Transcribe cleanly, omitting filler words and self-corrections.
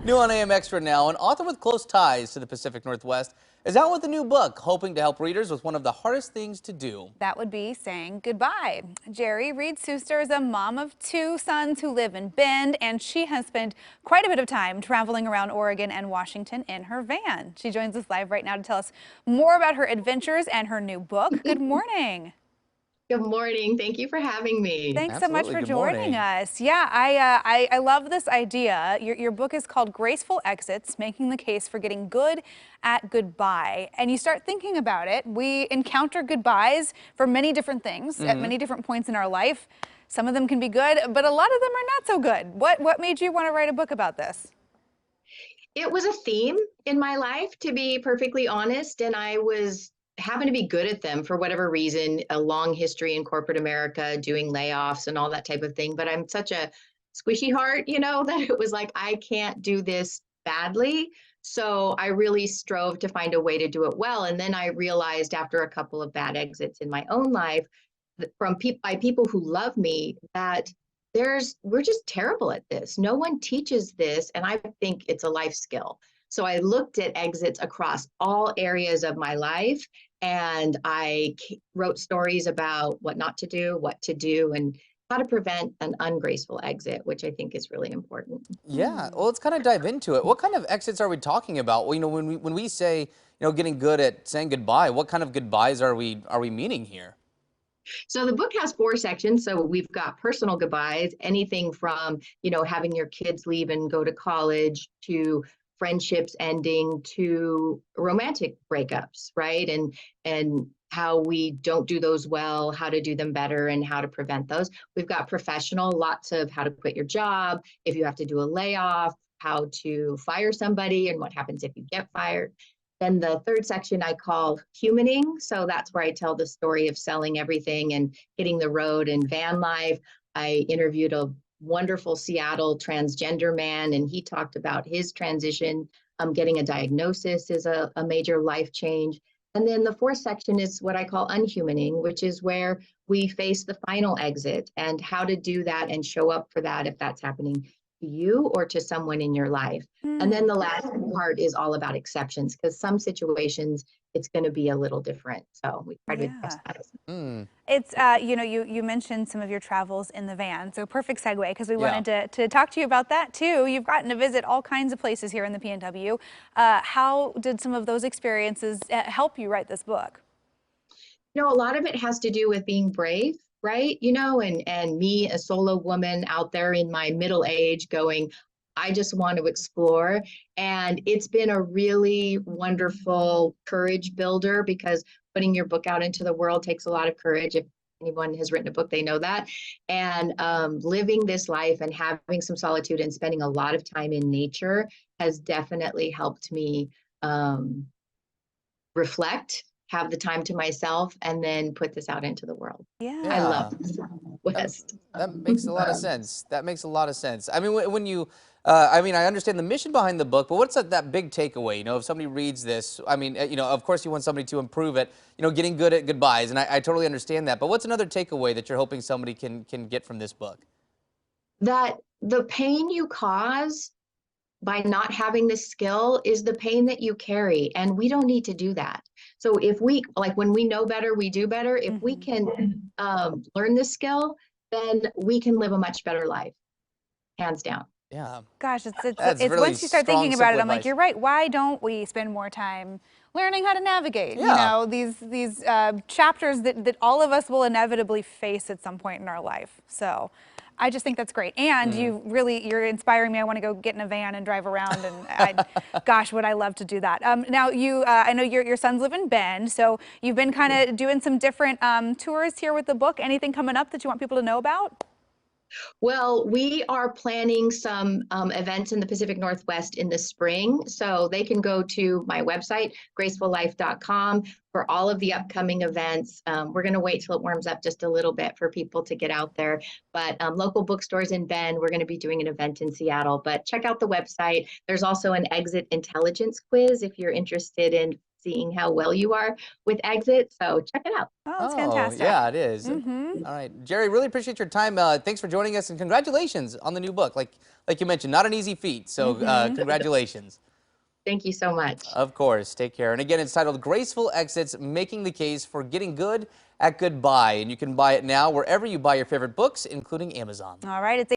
New on AM Extra now, an author with close ties to the Pacific Northwest is out with a new book, hoping to help readers with one of the hardest things to do. That would be saying goodbye. Geri Reid Suster is a mom of two sons who live in Bend, and she has spent quite a bit of time traveling around Oregon and Washington in her van. She joins us live right now to tell us more about her adventures and her new book. Good morning. Good morning. Thank you for having me. Thanks so much Absolutely. for Good joining morning. us. Yeah, I love this idea. Your book is called Graceful Exits, Making the Case for Getting Good at Goodbye. And you start thinking about it. We encounter goodbyes for many different things at many different points in our life. Some of them can be good, but a lot of them are not so good. What made you want to write a book about this? It was a theme in my life, to be perfectly honest, and I was happened to be good at them for whatever reason, a long history in corporate America, doing layoffs and all that type of thing. But I'm such a squishy heart, that it was like, I can't do this badly. So I really strove to find a way to do it well. And then I realized after a couple of bad exits in my own life from by people who love me that we're just terrible at this. No one teaches this, and I think it's a life skill. So I looked at exits across all areas of my life, and I wrote stories about what not to do, what to do, and how to prevent an ungraceful exit, which I think is really important. Yeah, well, let's kind of dive into it. What kind of exits are we talking about? Well, when we say, getting good at saying goodbye, what kind of goodbyes are we meaning here? So the book has 4 sections. So we've got personal goodbyes, anything from, having your kids leave and go to college, to friendships ending, to romantic breakups, right? And how we don't do those well, how to do them better, and how to prevent those. We've got professional, lots of how to quit your job, if you have to do a layoff, how to fire somebody, and what happens if you get fired. Then the third section I call humaning. So that's where I tell the story of selling everything and hitting the road and van life. I interviewed a wonderful Seattle transgender man, and he talked about his transition. Getting a diagnosis is a major life change. And then the fourth section is what I call unhumaning, which is where we face the final exit and how to do that and show up for that if that's happening to you or to someone in your life. And then the last part is all about exceptions, because some situations it's going to be a little different. So we try to address that. It's, you mentioned some of your travels in the van, so perfect segue, because we Yeah. wanted to talk to you about that too. You've gotten to visit all kinds of places here in the PNW. How did some of those experiences help you write this book? A lot of it has to do with being brave, right? And me, a solo woman out there in my middle age going, I just want to explore. And it's been a really wonderful courage builder, because putting your book out into the world takes a lot of courage. If anyone has written a book, they know that. And living this life and having some solitude and spending a lot of time in nature has definitely helped me reflect, have the time to myself, and then put this out into the world. Yeah. I love Yeah. this West. That makes a lot of sense. That makes a lot of sense. I mean, when you, I understand the mission behind the book, but what's that big takeaway? If somebody reads this, of course you want somebody to improve it, getting good at goodbyes, and I totally understand that. But what's another takeaway that you're hoping somebody can get from this book? That the pain you cause by not having this skill is the pain that you carry, and we don't need to do that. So if we, like, when we know better, we do better. If we can learn this skill, then we can live a much better life, hands down. Yeah. Gosh, That's it's really once you start strong, thinking about it, simple I'm like, advice. you're right. Why don't we spend more time learning how to navigate? Yeah. These chapters that all of us will inevitably face at some point in our life. So I just think that's great. And you're inspiring me. I want to go get in a van and drive around. And gosh, would I love to do that. Now I know your sons live in Bend, so you've been kind of doing some different tours here with the book. Anything coming up that you want people to know about? Well, we are planning some events in the Pacific Northwest in the spring. So they can go to my website, gracefullife.com, for all of the upcoming events. We're going to wait till it warms up just a little bit for people to get out there. But local bookstores in Bend, we're going to be doing an event in Seattle. But check out the website. There's also an exit intelligence quiz if you're interested in seeing how well you are with exit. So check it out. Oh, that's Oh, fantastic. yeah, it is. Mm-hmm. All right, Geri, really appreciate your time. Thanks for joining us, and congratulations on the new book. Like you mentioned, not an easy feat. So Mm-hmm. congratulations. Thank you so much. Of course. Take care. And again, it's titled Graceful Exits, Making the Case for Getting Good at Goodbye. And you can buy it now wherever you buy your favorite books, including Amazon. All right, it's